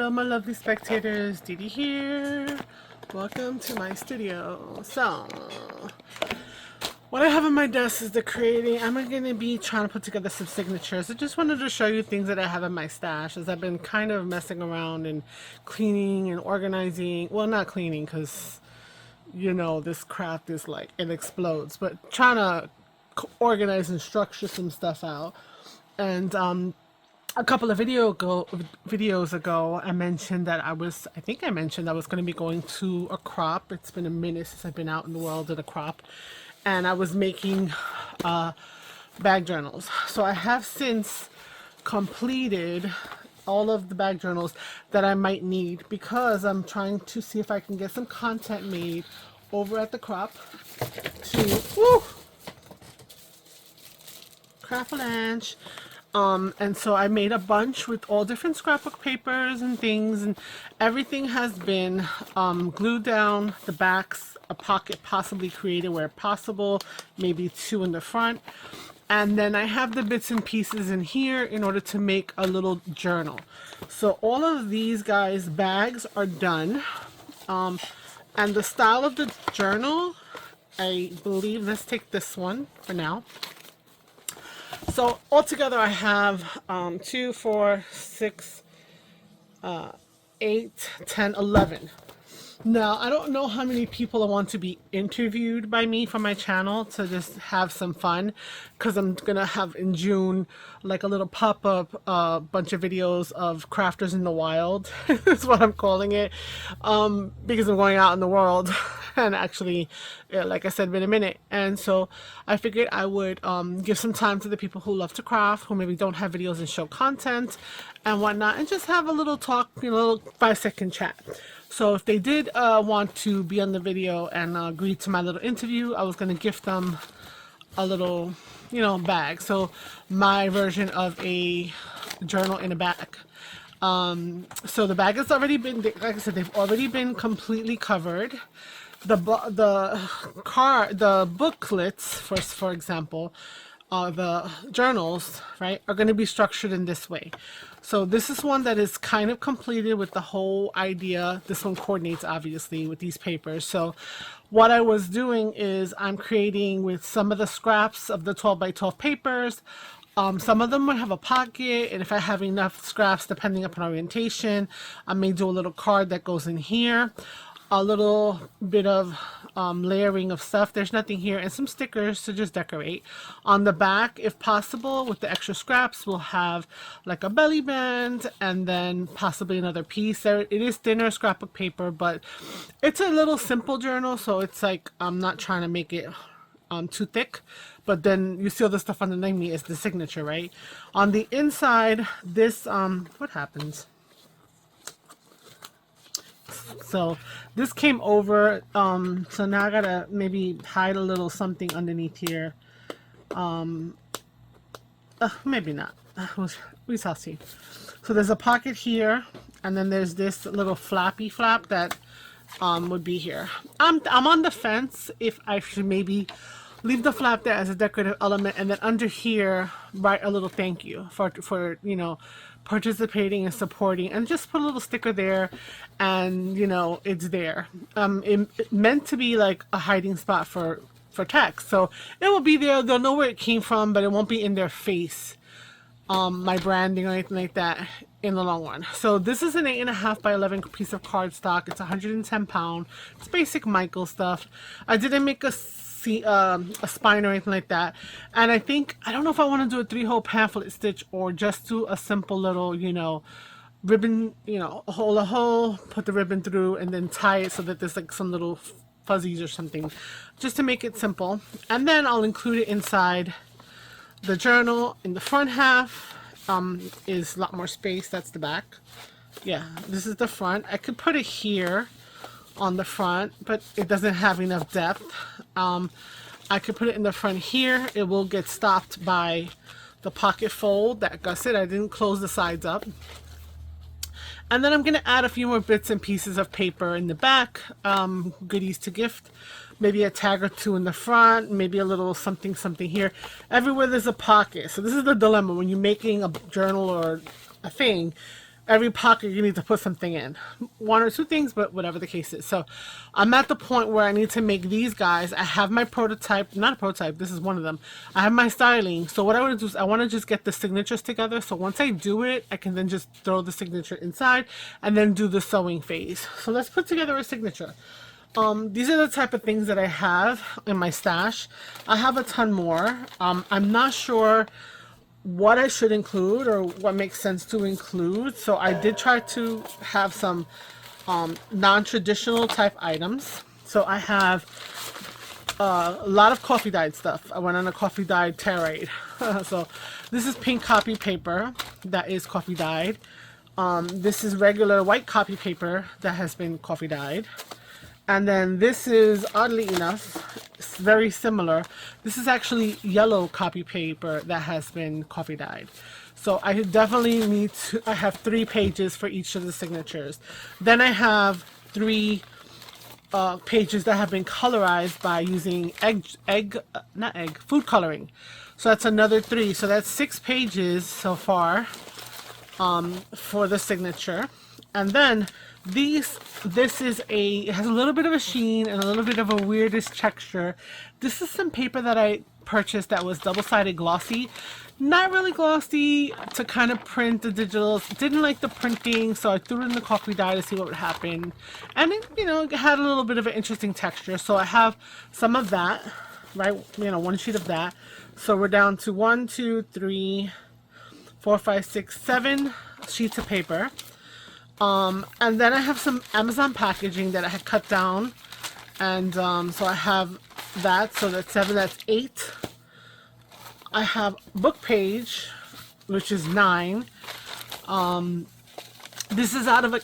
Hello my lovely spectators, Dee Dee here. Welcome to my studio. So, what I have on my desk is the creating. I'm going to be trying to put together some signatures. I just wanted to show you things that I have in my stash as I've been kind of messing around and cleaning and organizing. Well, not cleaning because, you know, this craft is like, it explodes. But trying to organize and structure some stuff out. And a couple of videos ago, I mentioned that I think I mentioned I was going to be going to a crop. It's been a minute since I've been out in the world at a crop. And I was making bag journals. So I have since completed all of the bag journals that I might need because I'm trying to see if I can get some content made over at the crop to craft-a-lanch. And so I made a bunch with all different scrapbook papers and things, and everything has been glued down. The backs, a pocket possibly created where possible, maybe two in the front. And then I have the bits and pieces in here in order to make a little journal. So all of these guys' bags are done. And the style of the journal, I believe, let's take this one for now. So altogether I have 2, 4, 6, 8, 10, 11. Now, I don't know how many people want to be interviewed by me for my channel to just have some fun, because I'm going to have in June like a little pop-up bunch of videos of crafters in the wild is what I'm calling it, because I'm going out in the world and actually, like I said, been a minute. And so I figured I would give some time to the people who love to craft, who maybe don't have videos and show content and whatnot, and just have a little talk, you know, a little 5-second chat. So if they did want to be on the video and agree to my little interview, I was going to gift them a little, you know, bag. So my version of a journal in a bag. So the bag has already been, like I said, they've already been completely covered. The booklets, for example, the journals, right, are going to be structured in this way. So this is one that is kind of completed with the whole idea. This one coordinates obviously with these papers. So what I was doing is I'm creating with some of the scraps of the 12 by 12 papers. Some of them would have a pocket, and if I have enough scraps, depending upon orientation, I may do a little card that goes in here. A little bit of layering of stuff. There's nothing here, and some stickers to just decorate. On the back, if possible, with the extra scraps, we'll have like a belly band and then possibly another piece. There, it is thinner scrapbook paper, but it's a little simple journal, so it's like I'm not trying to make it too thick. But then you see all the stuff underneath me is the signature, right? On the inside, this what happens? So this came over, so now I gotta maybe hide a little something underneath here. Maybe not. We shall see. So there's a pocket here, and then there's this little flappy flap that would be here. I'm on the fence if I should maybe leave the flap there as a decorative element, and then under here write a little thank you for you know, participating and supporting, and just put a little sticker there, and you know, it's there. It meant to be like a hiding spot for text, so it will be there. They'll know where it came from, but it won't be in their face, my branding or anything like that in the long run. So this is an 8.5 by 11 piece of cardstock. It's 110 pounds. It's basic Michael stuff. I didn't make a spine or anything like that, and I don't know if I want to do a 3-hole pamphlet stitch or just do a simple little, you know, ribbon, you know, a hole, put the ribbon through, and then tie it so that there's like some little fuzzies or something, just to make it simple. And then I'll include it inside the journal. In the front half is a lot more space. That's the back. Yeah, this is the front. I could put it here on the front, but it doesn't have enough depth. I could put it in the front here. It will get stopped by the pocket fold that gusset. I didn't close the sides up. And then I'm going to add a few more bits and pieces of paper in the back, goodies to gift, maybe a tag or two in the front, maybe a little something here. Everywhere there's a pocket. So this is the dilemma when you're making a journal or a thing. every pocket you need to put something in, one or two things, but whatever the case is. So I'm at the point where I need to make these guys. I have my prototype, not a prototype, this is one of them. I have my styling. So what I want to do is I want to just get the signatures together, so once I do it, I can then just throw the signature inside and then do the sewing phase. So let's put together a signature. These are the type of things that I have in my stash. I have a ton more. I'm not sure what I should include or what makes sense to include. So I did try to have some non-traditional type items. So I have a lot of coffee dyed stuff. I went on a coffee dyed tirade. So this is pink copy paper that is coffee dyed. This is regular white copy paper that has been coffee dyed. And then this is, oddly enough, it's very similar. This is actually yellow copy paper that has been coffee dyed. So I definitely need to, I have 3 pages for each of the signatures. Then I have 3 pages that have been colorized by using food coloring. So that's another 3. So that's 6 pages so far for the signature. And then this is it has a little bit of a sheen and a little bit of a weirdish texture. This is some paper that I purchased that was double-sided glossy. Not really glossy to kind of print the digitals. Didn't like the printing, so I threw it in the coffee dye to see what would happen. And it, you know, it had a little bit of an interesting texture. So I have some of that, right? You know, 1 sheet of that. So we're down to 1, 2, 3, 4, 5, 6, 7 sheets of paper. And then I have some Amazon packaging that I had cut down, and so I have that, so that's 7, that's 8. I have book page, which is 9. This is out of a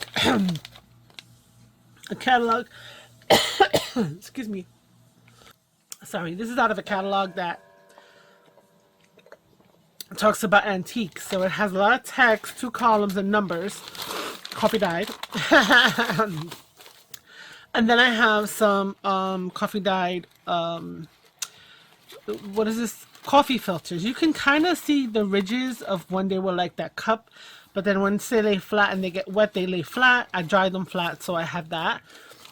catalog. Excuse me. Sorry, this is out of a catalog that talks about antiques, so it has a lot of text, 2 columns, and numbers. Coffee dyed. And then I have some coffee dyed what is this, coffee filters. You can kind of see the ridges of when they were like that cup, but then when say they flat and they get wet, they lay flat. I dry them flat, so I have that.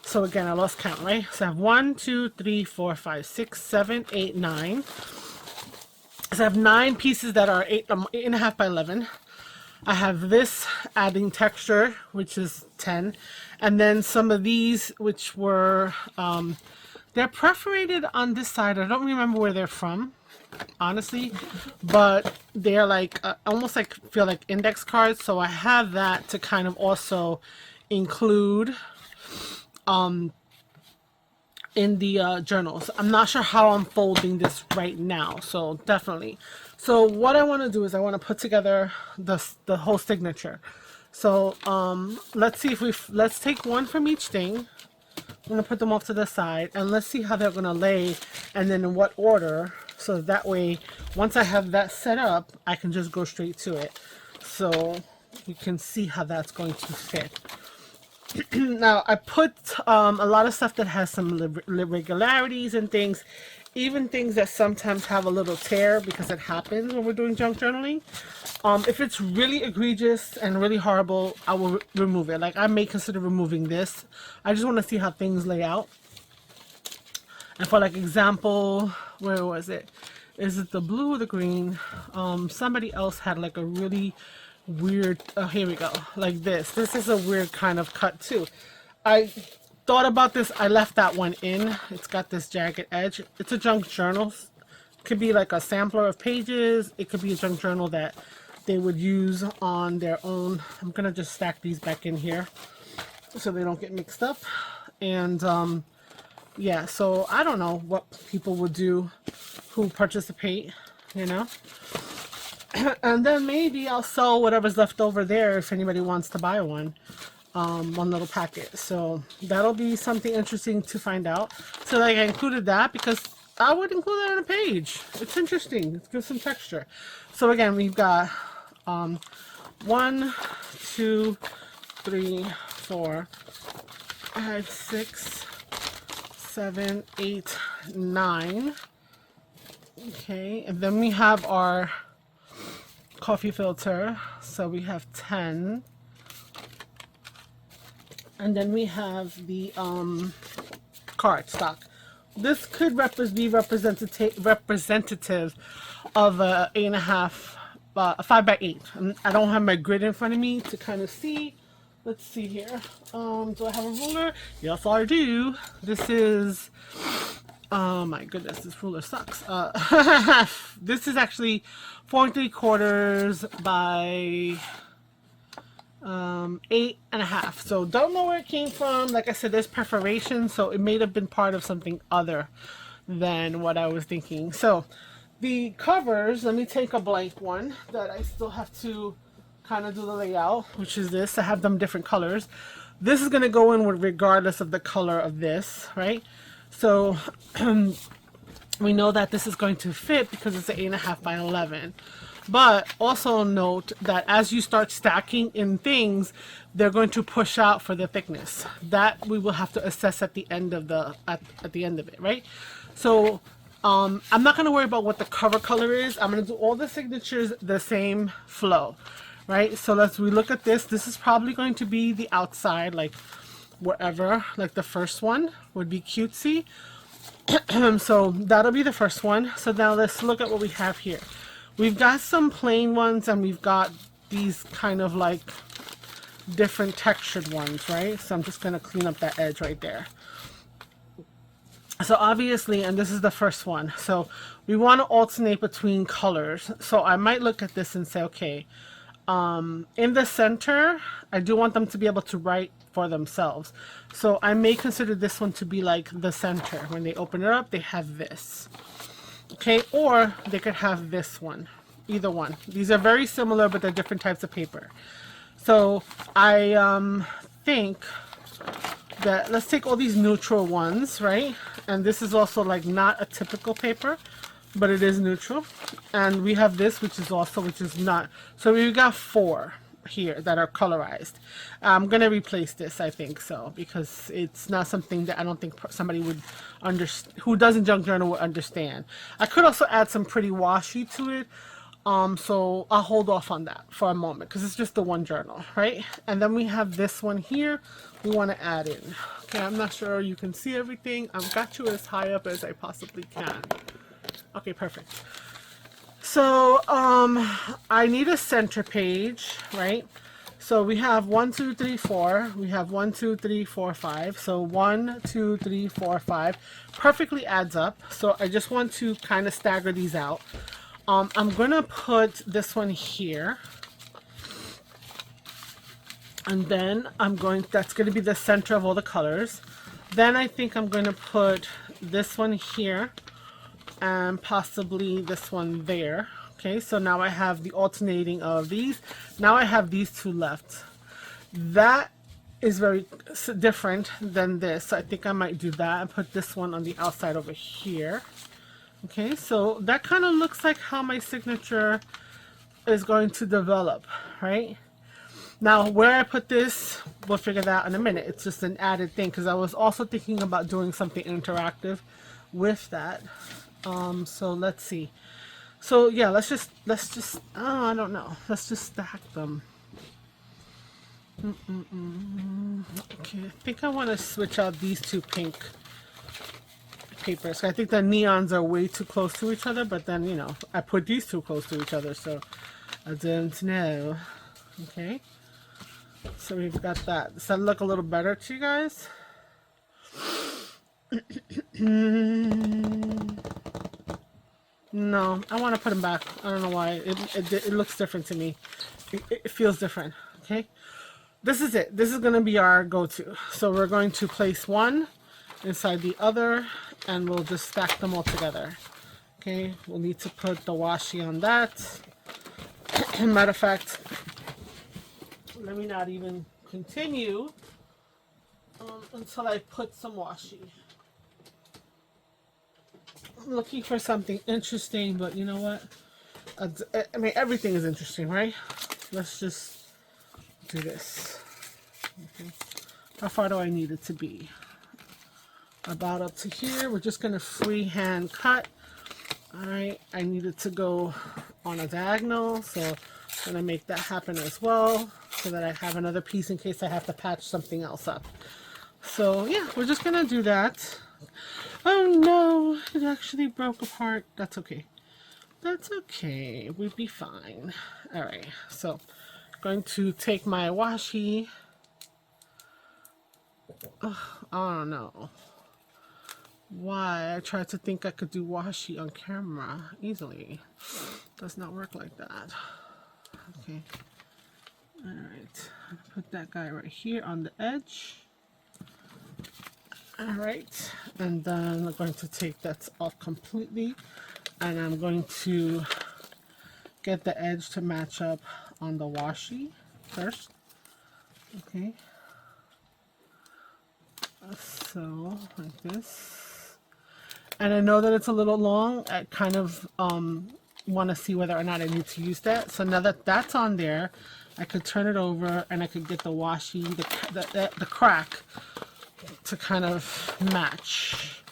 So again, I lost count, right? So I have 1, 2, 3, 4, 5, 6, 7, 8, 9. So I have 9 pieces that are 8.5 by 11. I have this adding texture, which is 10, and then some of these, which were they're perforated on this side. I don't remember where they're from, honestly, but they're like almost like feel like index cards. So I have that to kind of also include in the journals. I'm not sure how I'm folding this right now, so definitely. So what I want to do is I want to put together the whole signature. So let's see if let's take one from each thing. I'm going to put them off to the side, and let's see how they're going to lay and then in what order, so that way once I have that set up, I can just go straight to it. So you can see how that's going to fit. Now I put a lot of stuff that has some irregularities and things, even things that sometimes have a little tear, because it happens when we're doing junk journaling. If it's really egregious and really horrible, I will remove it. Like I may consider removing this. I just want to see how things lay out. And for like example, where was it? Is it the blue or the green? Somebody else had like a really weird, oh here we go, like this is a weird kind of cut too. I thought about this, I left that one in. It's got this jagged edge. It's a junk journal. It could be like a sampler of pages. It could be a junk journal that they would use on their own. I'm gonna just stack these back in here so they don't get mixed up. And yeah, so I don't know what people would do who participate, you know. And then maybe I'll sell whatever's left over there if anybody wants to buy one. One little packet. So that'll be something interesting to find out. So like I included that because I would include that on a page. It's interesting. It gives some texture. So again, we've got 1, 2, 3, 4, 5, 6, 7, 8, 9. Okay, and then we have our coffee filter, so we have 10. And then we have the cardstock. This could be representative of a 8.5, a 5x8. I don't have my grid in front of me to kind of see. Let's see here. Do I have a ruler? Yes, I do. This is, oh my goodness, this ruler sucks. This is actually 4 3/4 by 8.5. So don't know where it came from. Like I said, there's perforation, so it may have been part of something other than what I was thinking. So the covers, let me take a blank one that I still have to kind of do the layout, which is this. I have them different colors. This is going to go in with regardless of the color of this, right? So we know that this is going to fit because it's an 8.5 by 11. But also note that as you start stacking in things, they're going to push out for the thickness. That we will have to assess at the end of at the end of it, right? So I'm not going to worry about what the cover color is. I'm going to do all the signatures the same flow, right? So let's relook at this. This is probably going to be the outside, like wherever, like the first one would be cutesy. So that'll be the first one. So now let's look at what we have here. We've got some plain ones and we've got these kind of like different textured ones, right? So I'm just going to clean up that edge right there. So obviously, and this is the first one, so we want to alternate between colors. So I might look at this and say, okay, in the center, I do want them to be able to write for themselves. So I may consider this one to be like the center. When they open it up, they have this. Okay, or they could have this one, either one. These are very similar, but they're different types of paper. So I think that let's take all these neutral ones, right? And this is also like not a typical paper, but it is neutral. And we have this, which is not. So we've got 4 here that are colorized. I'm gonna replace this, I think so, because it's not something that I don't think somebody would understand who doesn't junk journal would understand. I could also add some pretty washi to it, so I'll hold off on that for a moment because it's just the one journal, right? And then we have this one here we want to add in. Okay, I'm not sure you can see everything. I've got you as high up as I possibly can. Okay, perfect. So I need a center page, right? So we have 1 2 3 4. We have 1 2 3 4 5. So 1 2 3 4 5 perfectly adds up. So I just want to kind of stagger these out. I'm gonna put this one here, and then that's gonna be the center of all the colors. Then I think I'm gonna put this one here and possibly this one there. Okay, so now I have the alternating of these. Now I have these 2 left. That is very different than this. So I think I might do that and put this one on the outside over here. Okay, so that kind of looks like how my signature is going to develop, right? Now, where I put this, we'll figure that out in a minute. It's just an added thing because I was also thinking about doing something interactive with that. So let's see. So yeah, let's just I don't know. Let's just stack them. Okay, I think I want to switch out these 2 pink papers. I think the neons are way too close to each other, but then, you know, I put these 2 close to each other, so I don't know. Okay, so we've got that. Does that look a little better to you guys? No, I want to put them back. I don't know why. It looks different to me. It feels different. Okay, this is it. This is going to be our go-to. So we're going to place one inside the other, and we'll just stack them all together. Okay, we'll need to put the washi on that. Matter of fact, let me not even continue until I put some washi. I'm looking for something interesting, but you know what? I mean, everything is interesting, right? Let's just do this. Okay. How far do I need it to be? About up to here. We're just going to freehand cut. Alright, I need it to go on a diagonal, so I'm going to make that happen as well. so that I have another piece in case I have to patch something else up. So yeah, we're just gonna do that. Oh no, it actually broke apart. That's okay. That's okay. We'll be fine. All right, so going to take my washi. I don't know why I tried to think I could do washi on camera easily. Does not work like that. Okay. All right. Put that guy right here on the edge. All right, and then we're going to take that off completely, and I'm going to get the edge to match up on the washi first. Okay, so like this. And I know that it's a little long. I kind of want to see whether or not I need to use that. So now that that's on there, I could turn it over and I could get the washi, the crack, to kind of match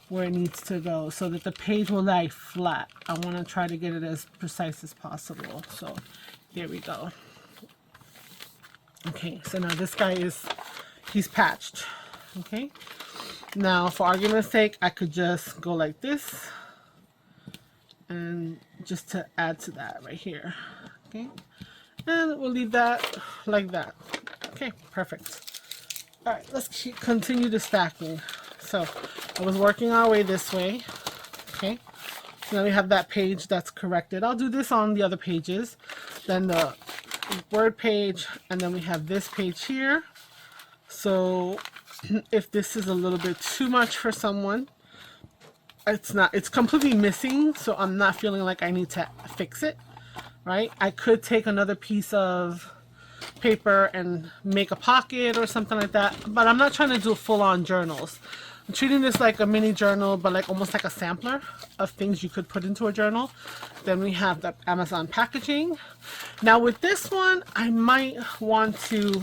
where it needs to go so that the page will lie flat. I want to try to get it as precise as possible. So there we go. Okay, so now this guy he's patched. Okay, now for argument's sake, I could just go like this and just to add to that right here. Okay, and we'll leave that like that. Okay, perfect. All right, let's continue the stacking. So I was working our way this way. Okay, so now we have that page that's corrected. I'll do this on the other pages, then the word page, and then we have this page here. So if this is a little bit too much for someone, it's completely missing, so I'm not feeling like I need to fix it, right? I could take another piece of paper and make a pocket or something like that, but I'm not trying to do full-on journals. I'm treating this like a mini journal, but like almost like a sampler of things you could put into a journal. Then we have the Amazon packaging. Now with this one, I might want to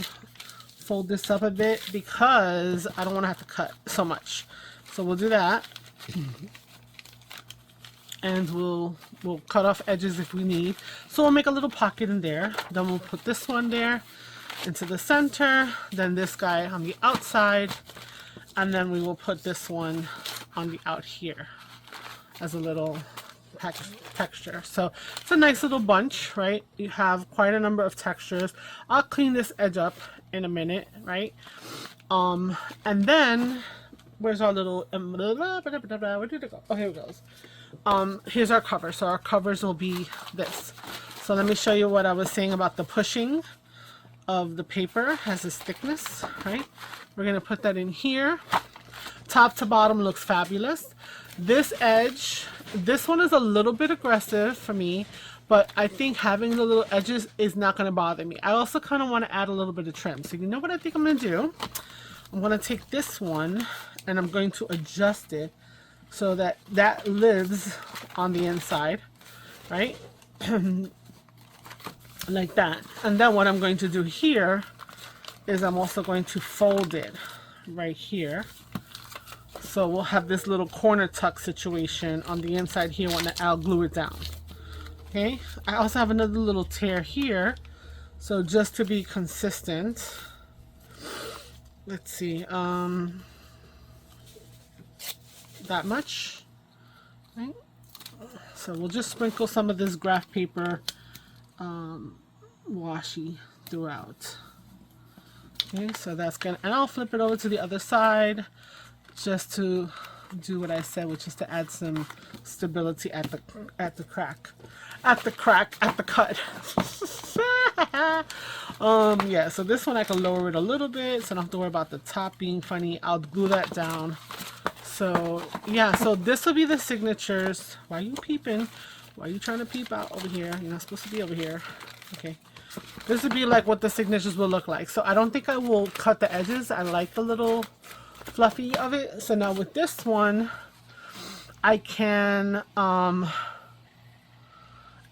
fold this up a bit because I don't want to have to cut so much. So we'll do that. And we'll cut off edges if we need. So we'll make a little pocket in there. Then we'll put this one there into the center. Then this guy on the outside. And then we will put this one on the out here as a little texture. So it's a nice little bunch, right? You have quite a number of textures. I'll clean this edge up in a minute, right? And then where's our little where did it go? Oh, here it goes. Here's our cover. So our covers will be this. So let me show you what I was saying about the pushing of the paper has this thickness, right? We're going to put that in here. Top to bottom looks fabulous. This edge, this one is a little bit aggressive for me, but I think having the little edges is not going to bother me. I also kind of want to add a little bit of trim. So you know what I think I'm going to do? I'm going to take this one and I'm going to adjust it so that that lives on the inside, right? Like that. And then what I'm going to do here is I'm also going to fold it right here. So we'll have this little corner tuck situation on the inside here when I'll glue it down. Okay, I also have another little tear here. So just to be consistent, let's see, that much, right? So we'll just sprinkle some of this graph paper washi throughout. Okay, so that's gonna, and I'll flip it over to the other side just to do what I said, which is to add some stability at the cut. Yeah, so this one I can lower it a little bit so I don't have to worry about the top being funny. I'll glue that down. So yeah, so this will be the signatures. Why are you peeping? Why are you trying to peep out over here? You're not supposed to be over here. Okay. This would be like what the signatures will look like. So I don't think I will cut the edges. I like the little fluffy of it. So now with this one, I can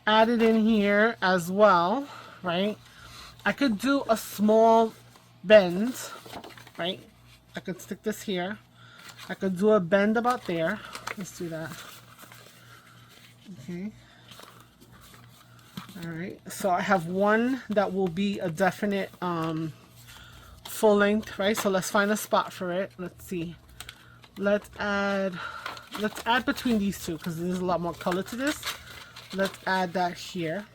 add it in here as well, right? I could do a small bend, right? I could stick this here. I could do a bend about there. Let's do that. Okay. All right, so I have one that will be a definite full length, right? So let's find a spot for it. Let's see. Let's add between these two because there's a lot more color to this. Let's add that here.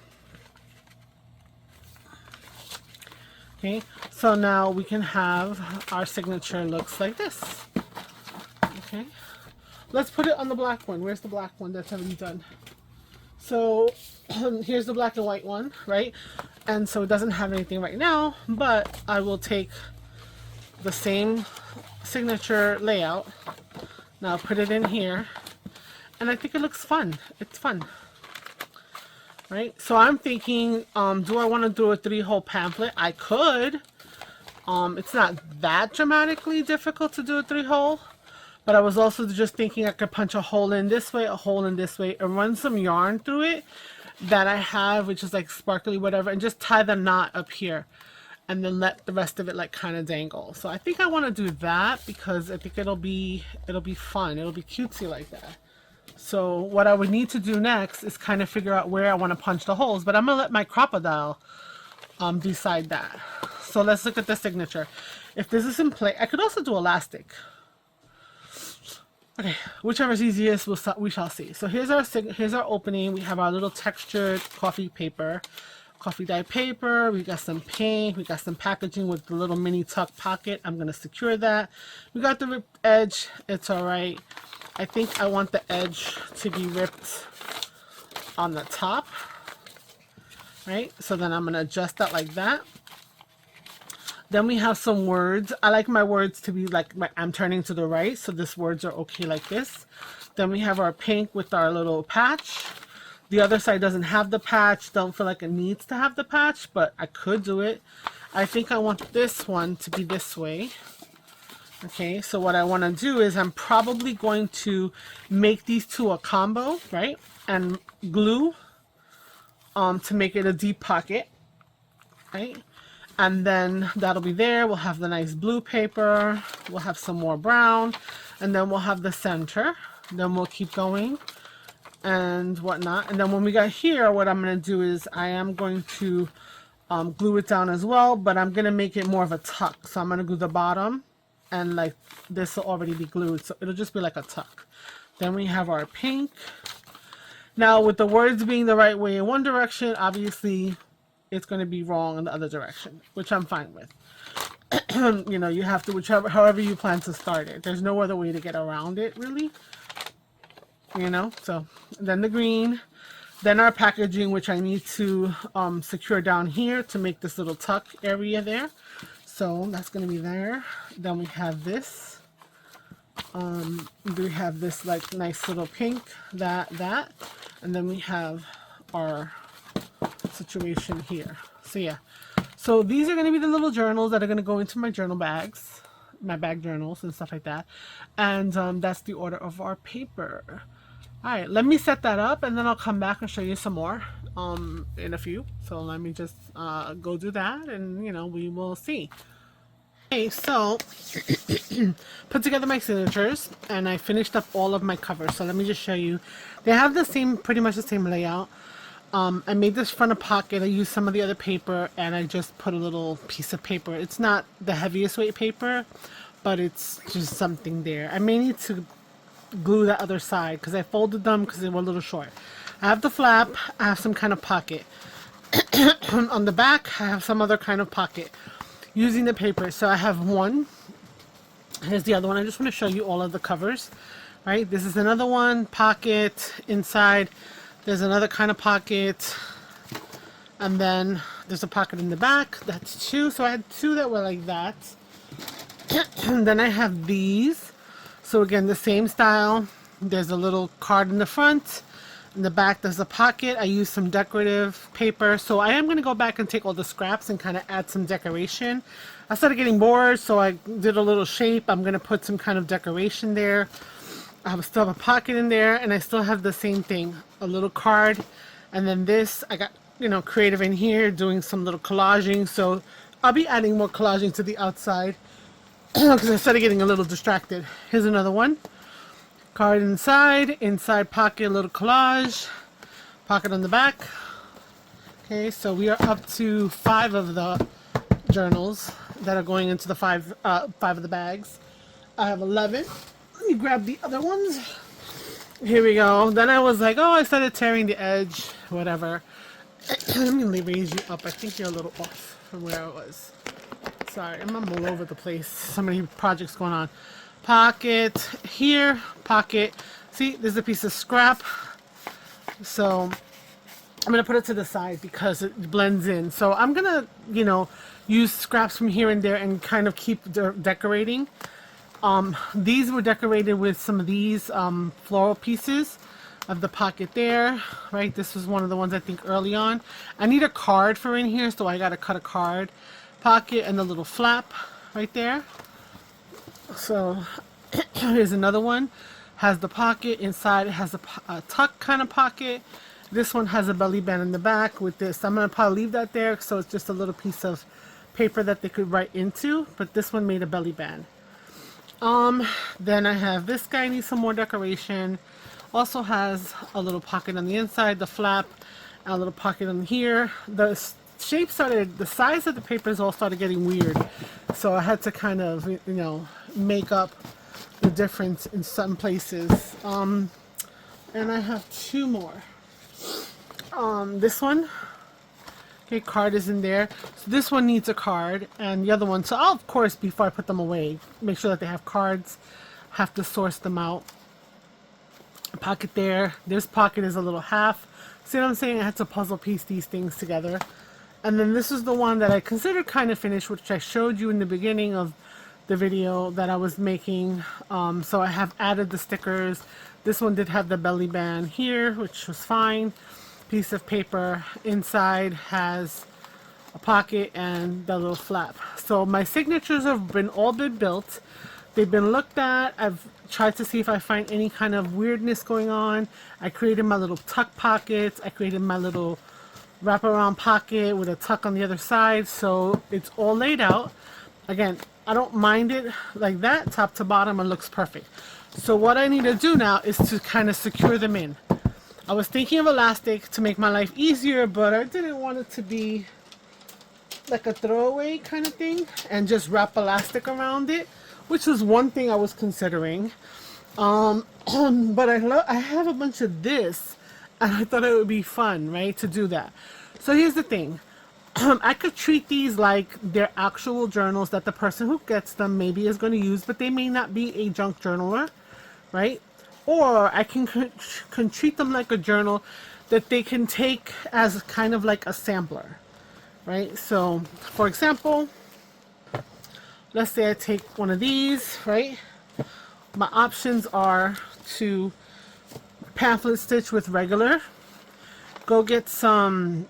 Okay, so now we can have our signature looks like this. Okay, let's put it on the black one. Where's the black one that's already done? So here's the black and white one, right? And so it doesn't have anything right now, but I will take the same signature layout. Now put it in here, and I think it looks fun. It's fun, right? So I'm thinking, do I want to do a 3-hole pamphlet? I could. It's not that dramatically difficult to do a 3-hole, but I was also just thinking I could punch a hole in this way, a hole in this way, and run some yarn through it that I have, which is like sparkly whatever, and just tie the knot up here. And then let the rest of it like kind of dangle. So I think I want to do that because I think it'll be fun. It'll be cutesy like that. So what I would need to do next is kind of figure out where I want to punch the holes. But I'm gonna let my crocodile decide that. So let's look at the signature. If this is in place, I could also do elastic. Okay, whichever is easiest, we shall see. So here's our opening. We have our little textured coffee dye paper. We got some paint. We got some packaging with the little mini tuck pocket. I'm gonna secure that. We got the ripped edge. It's all right. I think I want the edge to be ripped on the top, right? So then I'm gonna adjust that like that. Then we have some words. I like my words to be like I'm turning to the right, so these words are okay like this. Then we have our pink with our little patch. The other side doesn't have the patch. Don't feel like it needs to have the patch, but I could do it. I think I want this one to be this way. Okay, so what I want to do is I'm probably going to make these two a combo, right? And glue to make it a deep pocket, right? And then that'll be there. We'll have the nice blue paper. We'll have some more brown. And then we'll have the center. Then we'll keep going and whatnot. And then when we got here, what I'm going to do is I am going to glue it down as well, but I'm going to make it more of a tuck. So I'm going to glue the bottom, and like this will already be glued, so it'll just be like a tuck. Then we have our pink. Now with the words being the right way in one direction, obviously it's going to be wrong in the other direction, which I'm fine with. You know, you have to, however you plan to start it. There's no other way to get around it, really. You know, so then the green, then our packaging, which I need to secure down here to make this little tuck area there. So that's going to be there. Then we have this. We have this like nice little pink, that, and then we have our situation here. So yeah, so these are going to be the little journals that are going to go into my journal bags, my bag journals and stuff like that. And that's the order of our paper. All right, let me set that up and then I'll come back and show you some more in a few. So let me just go do that, and you know, we will see. Okay, so put together my signatures and I finished up all of my covers. So let me just show you. They have the same, pretty much the same layout. I made this front a pocket. I used some of the other paper and I just put a little piece of paper. It's not the heaviest weight paper, but it's just something there. I may need to glue that other side because I folded them because they were a little short. I have the flap. I have some kind of pocket. On the back, I have some other kind of pocket using the paper. So I have one. Here's the other one. I just want to show you all of the covers, right? This is another one, pocket inside. There's another kind of pocket, and then there's a pocket in the back. That's two. So I had two that were like that. And then I have these. So again, the same style. There's a little card in the front. In the back, there's a pocket. I used some decorative paper. So I am going to go back and take all the scraps and kind of add some decoration. I started getting bored, so I did a little shape. I'm going to put some kind of decoration there. I still have a pocket in there, and I still have the same thing, a little card. And then this, I got, you know, creative in here, doing some little collaging. So I'll be adding more collaging to the outside because I started getting a little distracted. Here's another one. Card inside pocket, little collage, pocket on the back, Okay, so we are up to 5 of the journals that are going into the 5 of the bags. I have 11. Let me grab the other ones. Here we go. Then I was like, oh, I started tearing the edge, whatever. Let me raise you up. I think you're a little off from where I was. Sorry, I'm all over the place. So many projects going on. Pocket here, pocket. See, there's a piece of scrap. So I'm gonna put it to the side because it blends in. So I'm gonna, you know, use scraps from here and there and kind of keep decorating. These were decorated with some of these floral pieces of the pocket there, right? This was one of the ones I think early on. I need a card for in here, so I gotta cut a card. Pocket and the little flap right there. So here's another one. Has the pocket inside. It has a tuck kind of pocket. This one has a belly band in the back with this. I'm gonna probably leave that there, so it's just a little piece of paper that they could write into. But this one made a belly band. Then I have this guy needs some more decoration. Also has a little pocket on the inside, the flap, and a little pocket on here. The shape started, the size of the papers all started getting weird. So I had to kind of, you know, make up the difference in some places. And I have 2 more. This one, okay, card is in there. So this one needs a card, and the other one, so I'll, of course, before I put them away, make sure that they have cards, have to source them out. Pocket there. This pocket is a little half. See what I'm saying? I had to puzzle piece these things together. And then this is the one that I consider kind of finished, which I showed you in the beginning of the video that I was making. So I have added the stickers. This one did have the belly band here, which was fine. Piece of paper inside has a pocket and the little flap. So my signatures have all been built. They've been looked at. I've tried to see if I find any kind of weirdness going on. I created my little tuck pockets. I created my little wraparound pocket with a tuck on the other side. So it's all laid out. Again, I don't mind it like that, top to bottom. It looks perfect. So what I need to do now is to kind of secure them in. I was thinking of elastic to make my life easier, but I didn't want it to be like a throwaway kind of thing and just wrap elastic around it, which was one thing I was considering. But I have a bunch of this, and I thought it would be fun, right, to do that. So here's the thing. I could treat these like they're actual journals that the person who gets them maybe is going to use, but they may not be a junk journaler, right? Or I can treat them like a journal that they can take as kind of like a sampler, right? So, for example, let's say I take one of these, right? My options are to pamphlet stitch with regular, go get some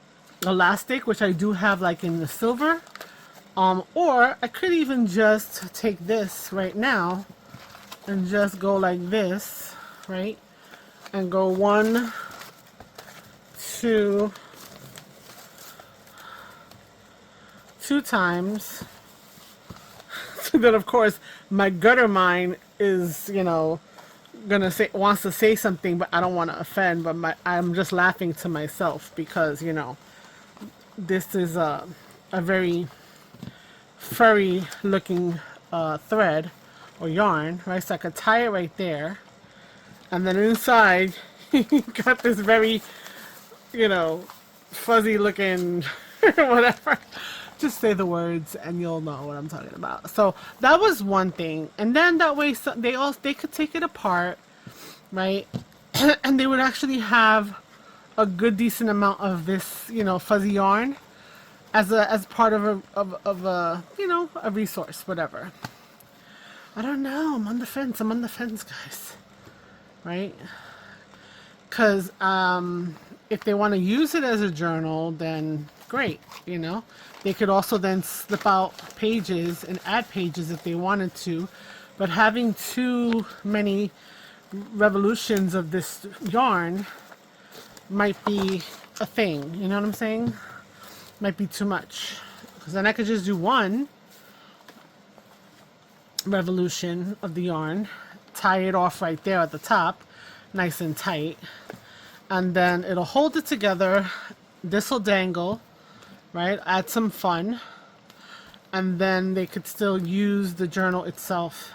elastic, which I do have like in the silver, or I could even just take this right now and just go like this, right? And go 1, 2 times. So that, of course, my gutter mind is, you know, wants to say something, but I don't want to offend, but I'm just laughing to myself because, you know, this is a very furry looking thread or yarn, right? So I could tie it right there, and then inside you got this very, you know, fuzzy looking whatever. Just say the words and you'll know what I'm talking about. So that was one thing, and then that way they could take it apart, right? And they would actually have a good decent amount of this, you know, fuzzy yarn as part of a you know, a resource, whatever. I don't know. I'm on the fence, guys. Right? Because if they want to use it as a journal, then great, you know. They could also then slip out pages and add pages if they wanted to. But having too many revolutions of this yarn might be a thing, you know what I'm saying? Might be too much. Because then I could just do one revolution of the yarn, tie it off right there at the top, nice and tight, and then it'll hold it together this will dangle, right? Add some fun. And then they could still use the journal itself.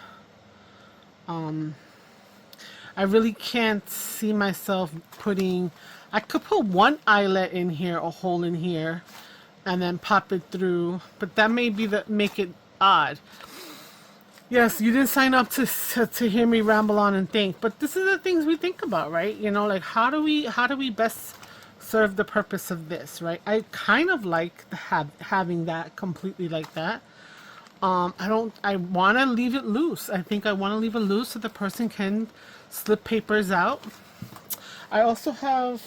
I really can't see myself putting, I could put one eyelet in here, a hole in here, and then pop it through, but that may be make it odd. Yes, you didn't sign up to hear me ramble on and think, but this is the things we think about, right? You know, like how do we best serve the purpose of this, right? I kind of like having that completely like that. I want to leave it loose. I think I want to leave it loose so the person can slip papers out. I also have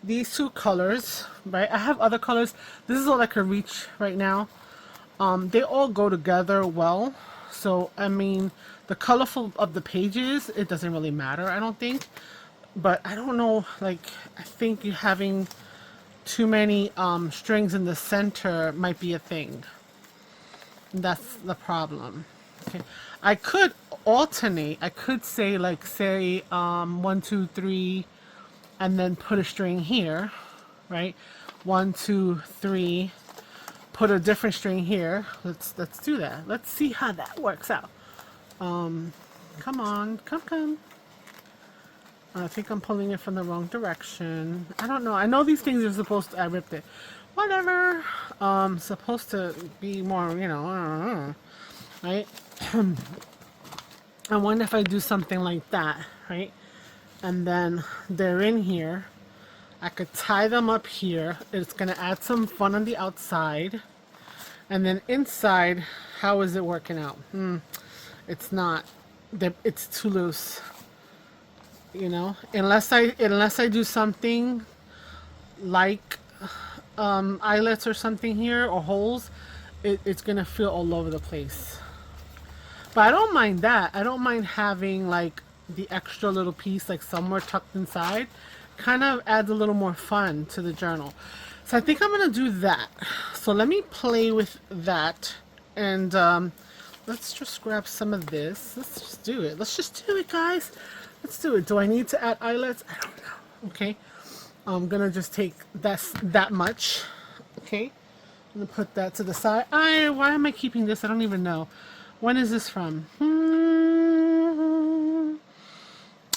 these two colors, right? I have other colors. This is all I can reach right now. They all go together well. So, I mean, the colorful of the pages, it doesn't really matter, I don't think. But I don't know, like, I think having too many strings in the center might be a thing. That's the problem. Okay, I could alternate. I could say, like, say 1, 2, 3, and then put a string here, right? 1, 2, 3, put a different string here. Let's do that. Let's see how that works out. Come on, come. I think I'm pulling it from the wrong direction. I don't know. I know these things are supposed to, I ripped it. Whatever. Supposed to be more, you know, right? I wonder if I do something like that, right? And then they're in here. I could tie them up here. It's going to add some fun on the outside. And then inside, how is it working out? It's not. It's too loose. You know, unless I do something like eyelets or something here, or holes, it's gonna feel all over the place. But I don't mind that. I don't mind having like the extra little piece like somewhere tucked inside. Kind of adds a little more fun to the journal. So I think I'm gonna do that. So let me play with that, and let's just grab some of this. Let's just do it. Let's just do it, guys. Let's do it. Do I need to add eyelets? I don't know. Okay. I'm gonna just take that much. Okay. I'm gonna put that to the side. Why am I keeping this? I don't even know. When is this from?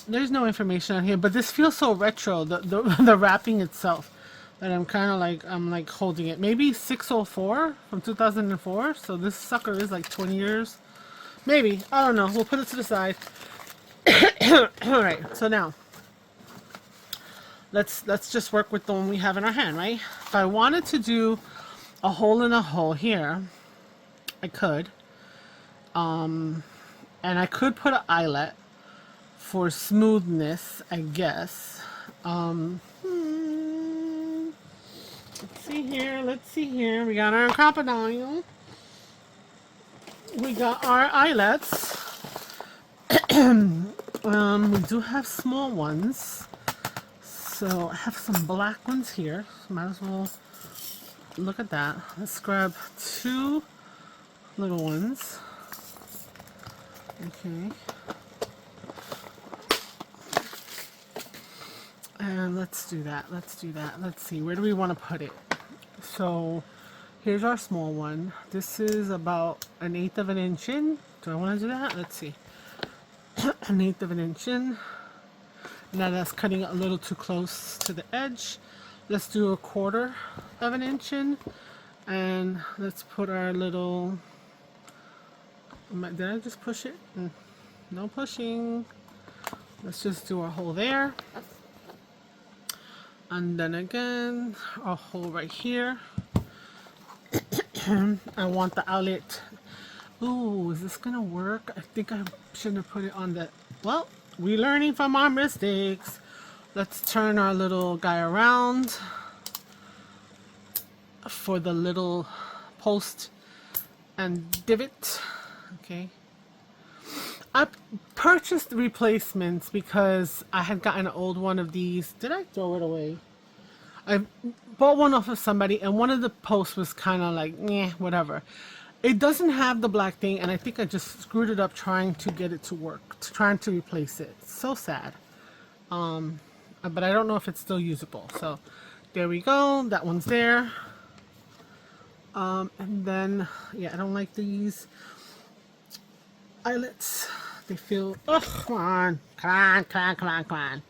There's no information on here, but this feels so retro. The wrapping itself, that I'm like holding it. Maybe 604 from 2004. So this sucker is like 20 years. Maybe. I don't know. We'll put it to the side. All right, so now let's just work with the one we have in our hand, right? If I wanted to do a hole in a hole here, I could, and I could put an eyelet for smoothness, I guess. Let's see here. We got our crocodile. We got our eyelets. We do have small ones, so I have some black ones here. Might as well look at that. Let's grab 2 little ones. Okay, and let's do that. Let's see, where do we want to put it? So here's our small one. This is about 1/8 of an inch in. Do I want to do that? Let's see. 1/8 of an inch in. Now that's cutting a little too close to the edge. Let's do 1/4 of an inch in, and let's put our little. Did I just push it? No pushing. Let's just do a hole there, and then again a hole right here. I want the outlet. Ooh, is this gonna work? I think I shouldn't have put it on the. Well, we're learning from our mistakes. Let's turn our little guy around for the little post and divot. Okay. I purchased replacements because I had gotten an old one of these. Did I throw it away? I bought one off of somebody, and one of the posts was kind of like, whatever. It doesn't have the black thing, and I think I just screwed it up trying to get it to work, trying to replace it. It's so sad. But I don't know if it's still usable. So There we go. That one's there. And then, yeah, I don't like these eyelets. They feel, oh, come on. Come on, come on, come on, come on.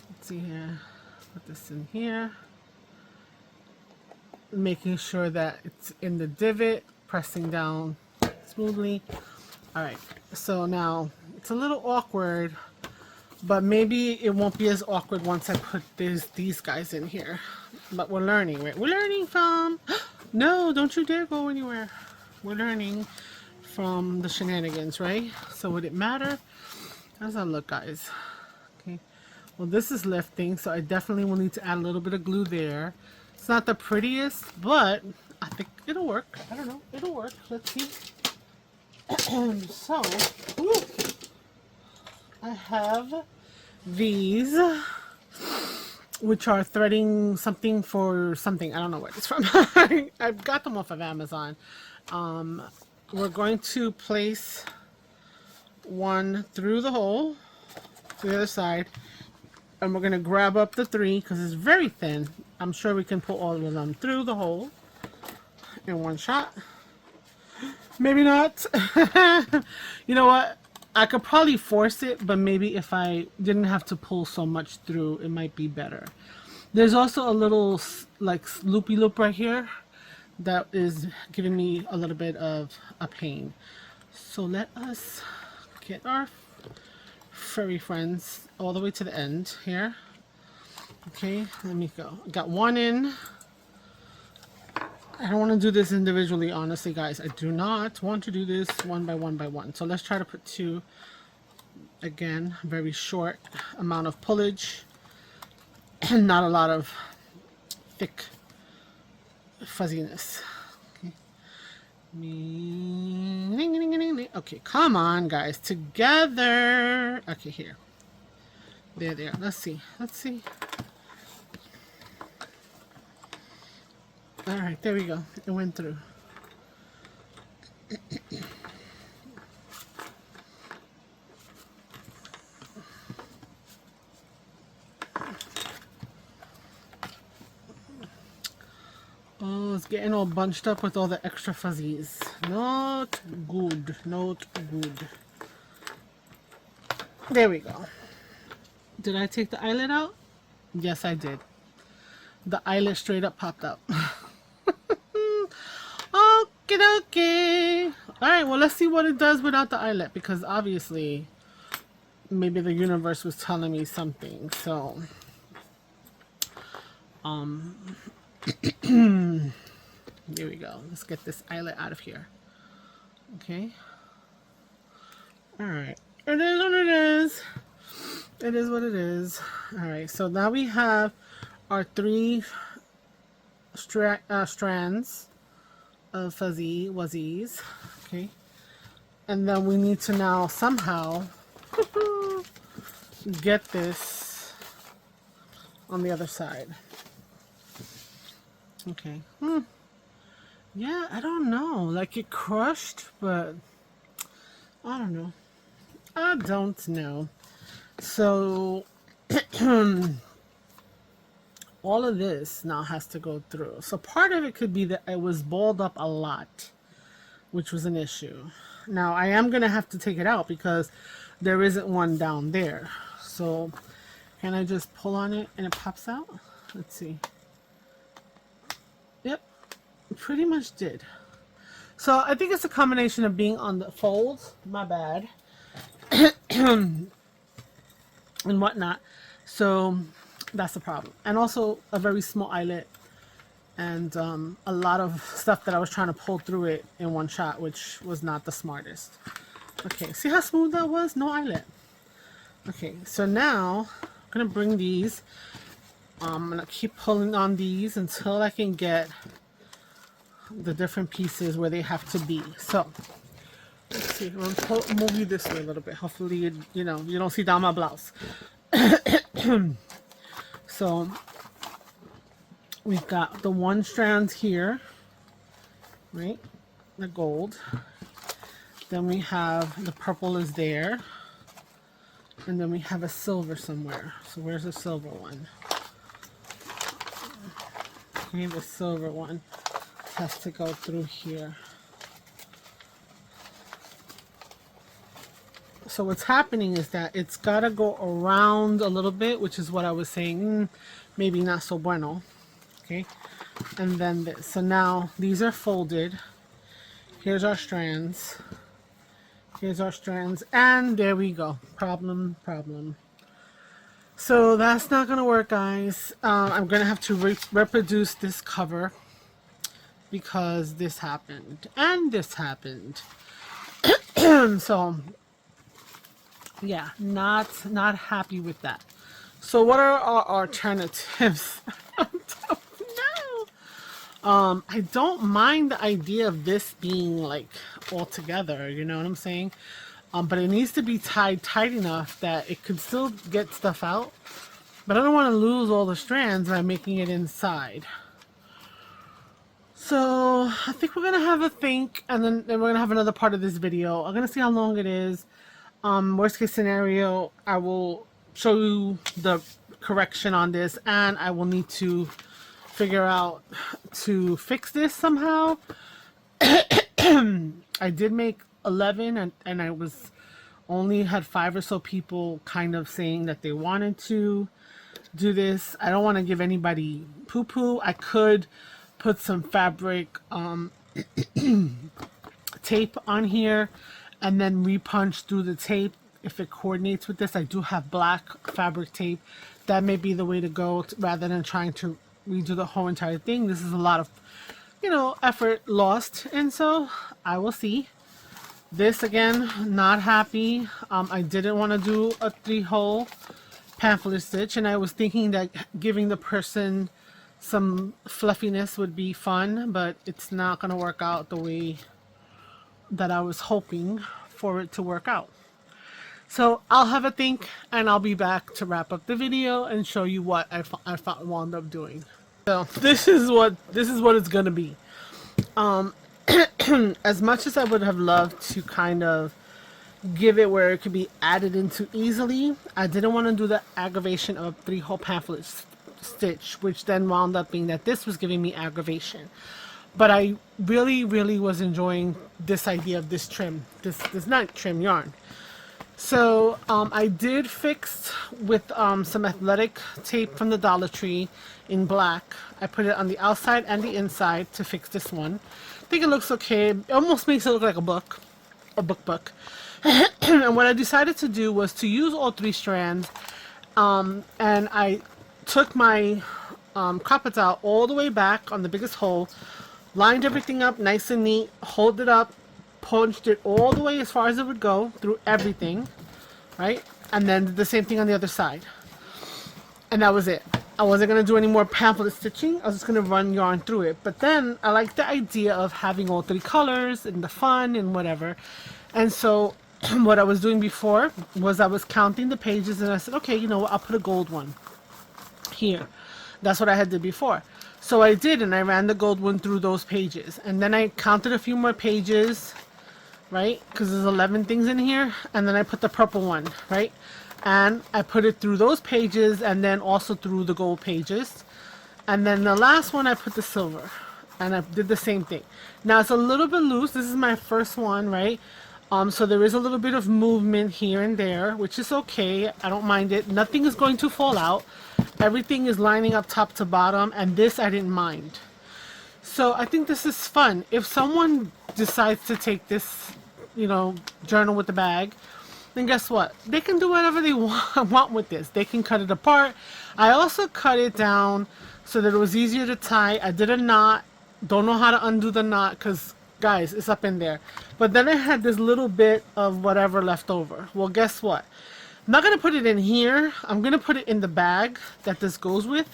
Let's see here. Put this in here. Making sure that it's in the divot, pressing down smoothly. All right, so now it's a little awkward, but maybe it won't be as awkward once I put these guys in here. But we're learning, right? We're learning from, no, don't you dare go anywhere. We're learning from the shenanigans, right? So would it matter? How does that look, guys? Okay, well, this is lifting, so I definitely will need to add a little bit of glue there. It's not the prettiest, but I think it'll work. I don't know, it'll work. Let's see. So, ooh, I have these, which are threading something for something. I don't know where it's from. I got them off of Amazon. We're going to place one through the hole to the other side, and we're going to grab up the 3 because it's very thin. I'm sure we can put all of them through the hole in one shot. Maybe not. You know what? I could probably force it, but maybe if I didn't have to pull so much through, it might be better. There's also a little like loopy loop right here that is giving me a little bit of a pain. So let us get our furry friends all the way to the end here. Okay, let me go. Got one in. I don't want to do this individually, honestly, guys. I do not want to do this one by one by one. So let's try to put 2. Again, very short amount of pullage and not a lot of thick fuzziness. Okay. Okay, come on, guys. Together. Okay, here. There. Let's see. All right, there we go. It went through. Oh, it's getting all bunched up with all the extra fuzzies. Not good. Not good. There we go. Did I take the eyelet out? Yes, I did. The eyelet straight up popped out. Okay. Alright, well, let's see what it does without the eyelet, because obviously maybe the universe was telling me something. So here we go. Let's get this eyelet out of here. Okay. Alright. It is what it is. It is what it is. Alright, so now we have our 3 strands of fuzzy wuzzies. Okay. And then we need to now somehow get this on the other side. Okay. Yeah, I don't know. Like, it crushed, but I don't know. I don't know. So all of this now has to go through. So part of it could be that it was balled up a lot, which was an issue. Now I am going to have to take it out because there isn't one down there. So can I just pull on it and it pops out? Let's see. Yep, pretty much did. So I think it's a combination of being on the folds, my bad, and whatnot. So that's the problem. And also a very small eyelet and a lot of stuff that I was trying to pull through it in one shot, which was not the smartest. Okay, see how smooth that was? No eyelet. Okay, so now I'm gonna bring these. I'm gonna keep pulling on these until I can get the different pieces where they have to be. So let's see. I'm gonna move you this way a little bit. Hopefully, you know, you don't see down my blouse. So we've got the 1 strand here, right? The gold. Then we have the purple is there. And then we have a silver somewhere. So where's the silver one? Okay, the silver one has to go through here. So what's happening is that it's got to go around a little bit, which is what I was saying, maybe not so bueno. Okay, and then this. So now these are folded. Here's our strands. Here's our strands, and there we go. Problem. So that's not gonna work, guys. I'm gonna have to reproduce this cover because this happened and this happened. So yeah, not happy with that. So what are our alternatives? No. I don't mind the idea of this being like all together, you know what I'm saying? But it needs to be tied tight enough that it could still get stuff out. But I don't want to lose all the strands by making it inside. So I think we're going to have a think, and then we're going to have another part of this video. I'm going to see how long it is. Worst case scenario, I will show you the correction on this, and I will need to figure out to fix this somehow. I did make 11, and I was only had 5 or so people kind of saying that they wanted to do this. I don't want to give anybody poo-poo. I could put some fabric tape on here and then repunch through the tape if it coordinates with this. I do have black fabric tape. That may be the way to go rather than trying to redo the whole entire thing. This is a lot of, you know, effort lost, and so I will see. This again, not happy. I didn't want to do a 3-hole pamphlet stitch, and I was thinking that giving the person some fluffiness would be fun, but it's not going to work out the way that I was hoping for it to work out. So I'll have a think, and I'll be back to wrap up the video and show you what I wound up doing. So this is what it's going to be. As much as I would have loved to kind of give it where it could be added into easily, I didn't want to do the aggravation of a 3-hole pamphlet stitch, which then wound up being that this was giving me aggravation. But I really was enjoying this idea of this trim, this not trim yarn. So I did fix with some athletic tape from the Dollar Tree in black. I put it on the outside and the inside to fix this one. I think it looks okay. It almost makes it look like a book. And what I decided to do was to use all 3 strands, and I took my carpets out all the way back on the biggest hole, lined everything up nice and neat, hold it up, punched it all the way as far as it would go through everything, right? And then did the same thing on the other side. And that was it. I wasn't going to do any more pamphlet stitching. I was just going to run yarn through it. But then I like the idea of having all 3 colors and the fun and whatever. And so what I was doing before was I was counting the pages, and I said, okay, you know what, I'll put a gold one here. That's what I had did before. So I did, and I ran the gold one through those pages. And then I counted a few more pages, right? Because there's 11 things in here. And then I put the purple one, right? And I put it through those pages and then also through the gold pages. And then the last one I put the silver. And I did the same thing. Now it's a little bit loose. This is my first one, right? So there is a little bit of movement here and there, which is okay. I don't mind it. Nothing is going to fall out. Everything is lining up top to bottom, and this I didn't mind. So I think this is fun. If someone decides to take this, you know, journal with the bag, then guess what? They can do whatever they want with this. They can cut it apart. I also cut it down so that it was easier to tie. I did a knot. Don't know how to undo the knot because, guys, it's up in there. But then I had this little bit of whatever left over. Well, guess what? I'm not going to put it in here. I'm going to put it in the bag that this goes with,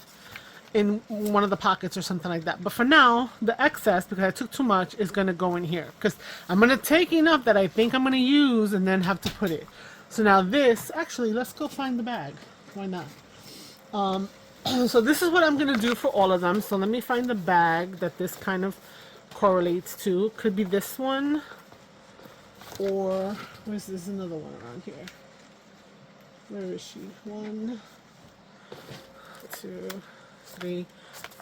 in one of the pockets or something like that. But for now, the excess, because I took too much, is going to go in here. Because I'm going to take enough that I think I'm going to use and then have to put it. So now this, actually, let's go find the bag. Why not? So this is what I'm going to do for all of them. So let me find the bag that this kind of correlates to. Could be this one. Or, where's this another one around here? Where is she? 1, 2, 3,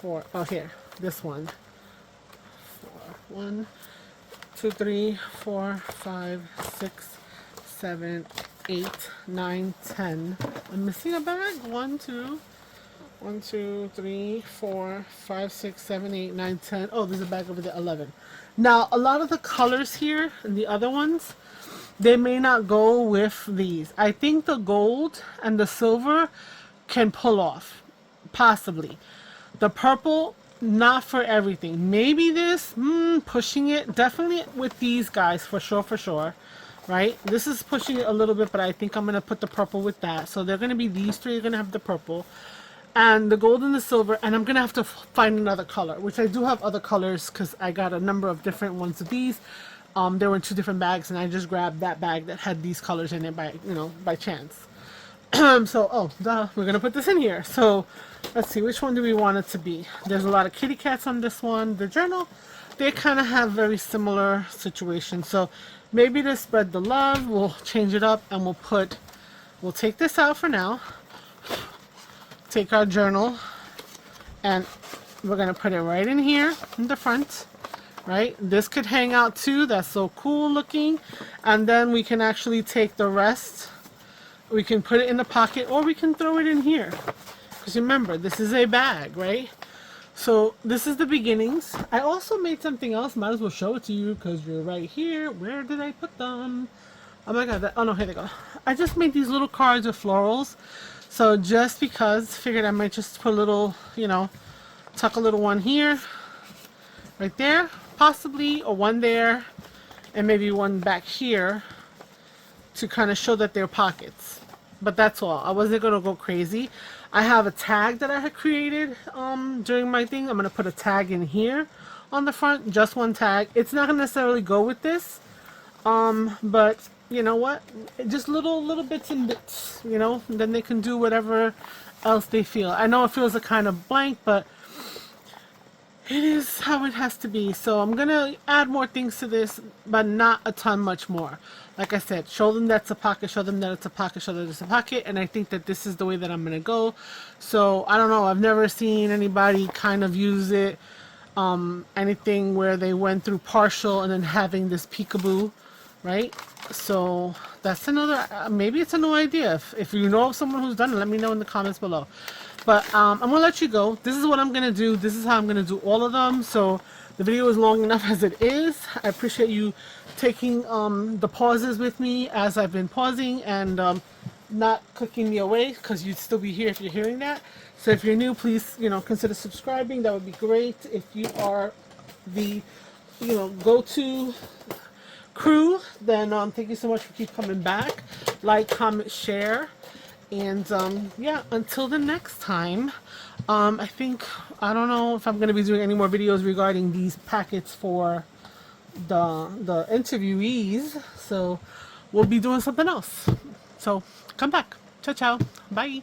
4. Oh, here. this one. 1, 2, 3, 4, 5, 6, 7, 8, 9, 10. I'm missing a bag. 1, 2, 3, 4, 5, 6, 7, 8, 9, 10. Oh, there's a bag over there. 11. Now, a lot of the colors here and the other ones, they may not go with these. I think the gold and the silver can pull off, possibly. The purple, not for everything. Maybe this, pushing it, definitely with these guys, for sure, right? This is pushing it a little bit, but I think I'm going to put the purple with that. So they're going to be, these three are going to have the purple, and the gold and the silver, and I'm going to have to find another color, which I do have other colors, because I got a number of different ones of these. They were in 2 different bags, and I just grabbed that bag that had these colors in it by chance. So, we're going to put this in here. So, let's see, which one do we want it to be? There's a lot of kitty cats on this one. The journal, they kind of have very similar situations. So, maybe to spread the love, we'll change it up, and we'll take this out for now. Take our journal, and we're going to put it right in here in the front. Right, this could hang out too. That's so cool looking. And then we can actually take the rest, we can put it in the pocket, or we can throw it in here, because remember, this is a bag, right? So this is the beginnings. I also made something else. Might as well show it to you because you're right here. Where did I put them? Oh my god, oh no, here they go. I just made these little cards with florals. So just because, figured I might just put a little, tuck a little one here, right there, possibly, or one there, and maybe one back here to kind of show that they're pockets. But that's all. I wasn't going to go crazy. I have a tag that I had created during my thing. I'm going to put a tag in here on the front, just one tag. It's not going to necessarily go with this, but you know what? Just little bits and bits, then they can do whatever else they feel. I know it feels a kind of blank, but it is how it has to be. So I'm going to add more things to this, but not a ton much more. Like I said, show them that's a pocket, show them that it's a pocket, show them it's a pocket, and I think that this is the way that I'm going to go. So I don't know, I've never seen anybody kind of use it, anything where they went through partial and then having this peekaboo, right? So that's another, maybe it's a new idea. If you know of someone who's done it, let me know in the comments below. But I'm going to let you go. This is what I'm going to do. This is how I'm going to do all of them. So the video is long enough as it is. I appreciate you taking the pauses with me as I've been pausing and not clicking me away, because you'd still be here if you're hearing that. So if you're new, please, consider subscribing. That would be great. If you are the, go-to crew, then thank you so much for keep coming back. Like, comment, share. And yeah, until the next time, I don't know if I'm going to be doing any more videos regarding these packets for the interviewees, so we'll be doing something else. So come back. Ciao, ciao. Bye.